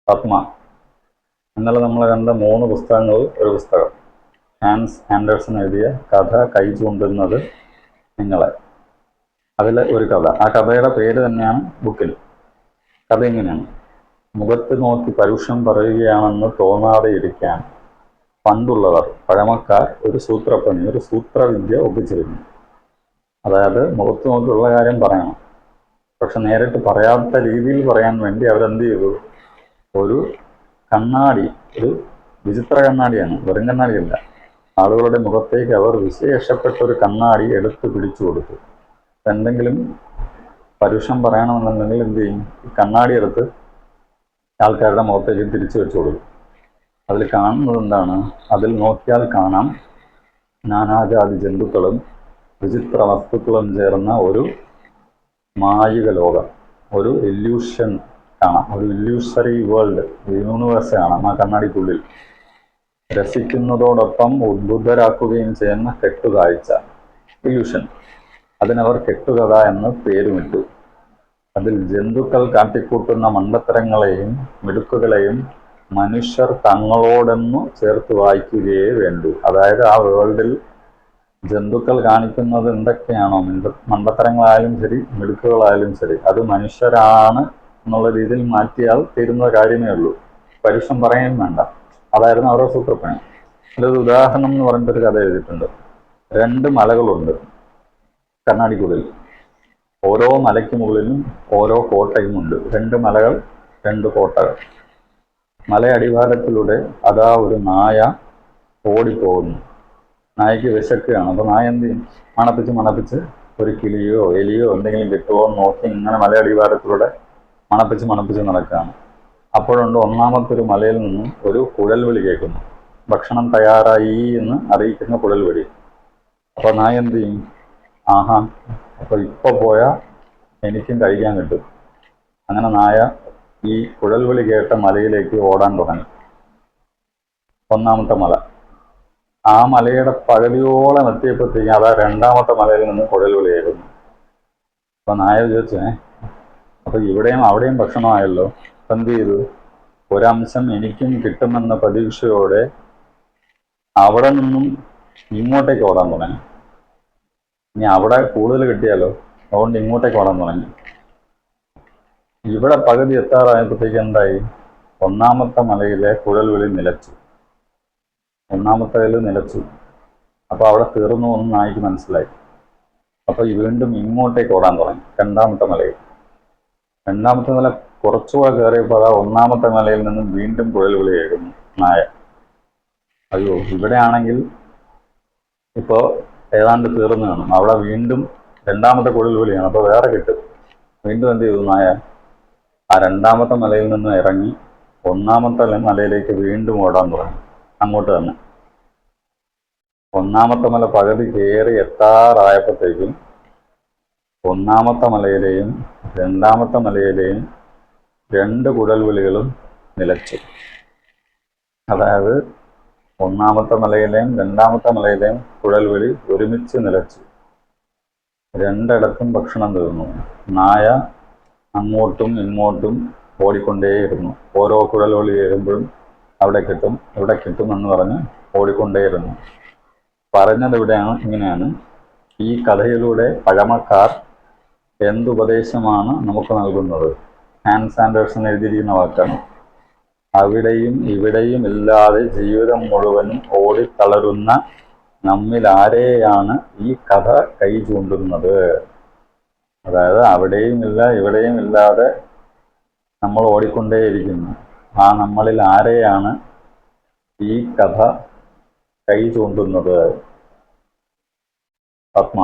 പത്മ. ഇന്നലെ നമ്മൾ കണ്ട 3 പുസ്തകങ്ങളിൽ ഒരു പുസ്തകം, ഹാൻസ് ആൻഡേഴ്സൺ എഴുതിയ കഥ കൈ ചൂണ്ടുന്നത് നിങ്ങളെ. അതിൽ ഒരു കഥ, ആ കഥയുടെ പേര് തന്നെയാണ് ബുക്കിൽ. കഥ ഇങ്ങനെയാണ്: മുഖത്ത് നോക്കി പരുഷം പറയുകയാണെന്ന് തോന്നാതെ ഇരിക്കാൻ പണ്ടുള്ളവർ, പഴമക്കാർ, ഒരു സൂത്രപ്പണി, ഒരു സൂത്രവിദ്യ ഒപ്പിച്ചിരുന്നു. അതായത് മുഖത്ത് നോക്കിയുള്ള കാര്യം പറയണം, പക്ഷെ നേരിട്ട് പറയാത്ത രീതിയിൽ പറയാൻ വേണ്ടി അവരെന്ത് ചെയ്തു? ഒരു കണ്ണാടി, ഒരു വിചിത്ര കണ്ണാടിയാണ്, വെറും കണ്ണാടിയല്ല, ആളുകളുടെ മുഖത്തേക്ക് അവർ വിശേഷപ്പെട്ട ഒരു കണ്ണാടി എടുത്ത് പിടിച്ചു കൊടുത്തു. എന്തെങ്കിലും പരുഷം പറയണമെന്നുണ്ടെങ്കിൽ എന്ത് ചെയ്യും? ഈ കണ്ണാടി എടുത്ത് ആൾക്കാരുടെ മുഖത്തേക്ക് തിരിച്ചു വെച്ചു കൊടുക്കും. അതിൽ കാണുന്നത് എന്താണ്? അതിൽ നോക്കിയാൽ കാണാം നാനാജാതി ജന്തുക്കളും വിചിത്ര വസ്തുക്കളും ചേർന്ന ഒരു മായിക ലോകം, ഒരു ഇല്യൂഷൻ കാണാം, ഒരു ഇല്യൂസറി വേൾഡ്, യൂണിവേഴ്സ് കാണാം ആ കണ്ണാടിക്കുള്ളിൽ. രസിക്കുന്നതോടൊപ്പം ഉദ്ബുദ്ധരാക്കുകയും ചെയ്യുന്ന കെട്ടുകാഴ്ച, ഇല്യൂഷൻ. അതിനവർ കെട്ടുകഥ എന്ന് പേരുമിട്ടു. അതിൽ ജന്തുക്കൾ കാട്ടിക്കൂട്ടുന്ന മണ്ടത്തരങ്ങളെയും മിടുക്കുകളെയും മനുഷ്യർ തങ്ങളോടൊന്നു ചേർത്ത് വായിക്കുകയേ വേണ്ടൂ. അതായത് ആ വേൾഡിൽ ജന്തുക്കൾ കാണിക്കുന്നത് എന്തൊക്കെയാണോ, മണ്ടത്തരങ്ങളായാലും ശരി, മിടുക്കുകളായാലും ശരി, അത് മനുഷ്യരാണ് എന്നുള്ള രീതിയിൽ മാറ്റിയാൽ തീരുന്ന കാര്യമേ ഉള്ളൂ. പരുഷം പറയുകയും വേണ്ട. അതായിരുന്നു അവരുടെ സൂത്രപ്പണി. അതിലൊരു ഉദാഹരണം എന്ന് പറഞ്ഞിട്ടൊരു കഥ എഴുതിയിട്ടുണ്ട്. 2 മലകളുണ്ട് കർണാടിക്കുള്ളിൽ. ഓരോ മലയ്ക്ക് മുകളിലും ഓരോ കോട്ടയും ഉണ്ട്. 2 മലകൾ, 2 കോട്ടകൾ. മലയടിവാരത്തിലൂടെ അതാ ഒരു നായ ഓടിപ്പോകുന്നു. നായക്ക് വിശക്കുകയാണ്. അപ്പോൾ നായ എന്ത് ചെയ്യും? മണപ്പിച്ച് ഒരു കിളിയോ എലിയോ എന്തെങ്കിലും കിട്ടുമോ എന്ന് നോക്കി ഇങ്ങനെ മലയടിവാരത്തിലൂടെ മണപ്പിച്ച് നടക്കുകയാണ്. അപ്പോഴുണ്ട് 1ാമത്തെ ഒരു മലയിൽ നിന്നും ഒരു കുഴൽവിളി കേൾക്കുന്നു. ഭക്ഷണം തയ്യാറായി എന്ന് അറിയിക്കുന്ന കുഴൽവിളി. അപ്പോൾ നായ എന്ത് ചെയ്യും? ആഹാ, അപ്പോൾ ഇപ്പോൾ പോയാൽ എനിക്കും കഴിക്കാൻ കിട്ടും. അങ്ങനെ നായ ഈ കുഴൽവിളി കേട്ട മലയിലേക്ക് ഓടാൻ തുടങ്ങി. 1ാമത്തെ മല. ആ മലയുടെ പകുതിയോളം എത്തിയപ്പോഴത്തേക്കും അതാ 2ാമത്തെ മലയിൽ നിന്ന് കുഴൽവിളിയായിരുന്നു. അപ്പൊ നായ വിചാരിച്ചേ, അപ്പൊ ഇവിടെയും അവിടെയും ഭക്ഷണമായല്ലോ. എന്ത് ചെയ്തു? ഒരംശം എനിക്കും കിട്ടുമെന്ന പ്രതീക്ഷയോടെ അവിടെ നിന്നും ഇങ്ങോട്ടേക്ക് ഓടാൻ തുടങ്ങി. ഇനി അവിടെ കൂടുതൽ കിട്ടിയാലോ, അതുകൊണ്ട് ഇങ്ങോട്ടേക്ക് ഓടാൻ തുടങ്ങി. ഇവിടെ പകുതി എത്താറായപ്പോഴത്തേക്ക് എന്തായി? 1ാമത്തെ മലയിലെ കുഴൽവിളി നിലച്ചു. 1ാമത്തേതിൽ നിലച്ചു. അപ്പോൾ അവിടെ തീർന്നു എന്ന് നായിക്ക് മനസ്സിലായി. അപ്പോൾ വീണ്ടും ഇങ്ങോട്ടേക്ക് ഓടാൻ തുടങ്ങി. 2ാമത്തെ മലയിൽ. 2ാമത്തെ മല കുറച്ചുകൂടെ കയറിയപ്പോൾ അതാ 1ാമത്തെ മലയിൽ നിന്നും വീണ്ടും കുഴൽവിളി കേൾക്കുന്നു നായ. അയ്യോ, ഇവിടെയാണെങ്കിൽ ഇപ്പോൾ ഏതാണ്ട് തീർന്നു കാണും. അവിടെ വീണ്ടും 2ാമത്തെ കുഴൽവിളിയാണ്. അപ്പോൾ വേറെ കിട്ടും. വീണ്ടും എന്ത് ചെയ്തു നായ? ആ 2ാമത്തെ മലയിൽ നിന്ന് ഇറങ്ങി 1ാമത്തെ മലയിലേക്ക് വീണ്ടും ഓടാൻ തുടങ്ങി. അങ്ങോട്ട് തന്നെ. 1ാമത്തെ മല പകുതി കയറി എത്താറായപ്പോഴത്തേക്കും 1ാമത്തെ മലയിലെയും 2ാമത്തെ മലയിലെയും 2 കുഴൽവിളികളും നിലച്ചു. അതായത് 1ാമത്തെ മലയിലെയും 2ാമത്തെ മലയിലെയും കുഴൽവിളി ഒരുമിച്ച് നിലച്ചു. 2ഇടത്തും ഭക്ഷണം തീർന്നു. നായ അങ്ങോട്ടും ഇങ്ങോട്ടും ഓടിക്കൊണ്ടേയിരുന്നു. ഓരോ കുഴൽവിളി കേൾക്കുമ്പോഴും അവിടെ കിട്ടും, ഇവിടെ കിട്ടുമെന്ന് പറഞ്ഞ് ഓടിക്കൊണ്ടേയിരുന്നു. പറഞ്ഞത് ഇവിടെയാണ്, ഇങ്ങനെയാണ്: ഈ കഥയിലൂടെ പഴമക്കാർ എന്തുപദേശമാണ് നമുക്ക് നൽകുന്നത്? ഹാൻസ് ആൻഡേഴ്സൺ എഴുതിയിരിക്കുന്ന വാക്കാണ്. അവിടെയും ഇവിടെയും ഇല്ലാതെ ജീവിതം മുഴുവനും ഓടിത്തളരുന്ന നമ്മിൽ ആരെയാണ് ഈ കഥ കൈ ചൂണ്ടുന്നത്? അതായത് അവിടെയും ഇല്ല ഇവിടെയും ഇല്ലാതെ നമ്മൾ ഓടിക്കൊണ്ടേയിരിക്കുന്നു. ആ നമ്മളിൽ ആരെയാണ് ഈ കഥ കൈ ചൂണ്ടുന്നത്? പത്മ.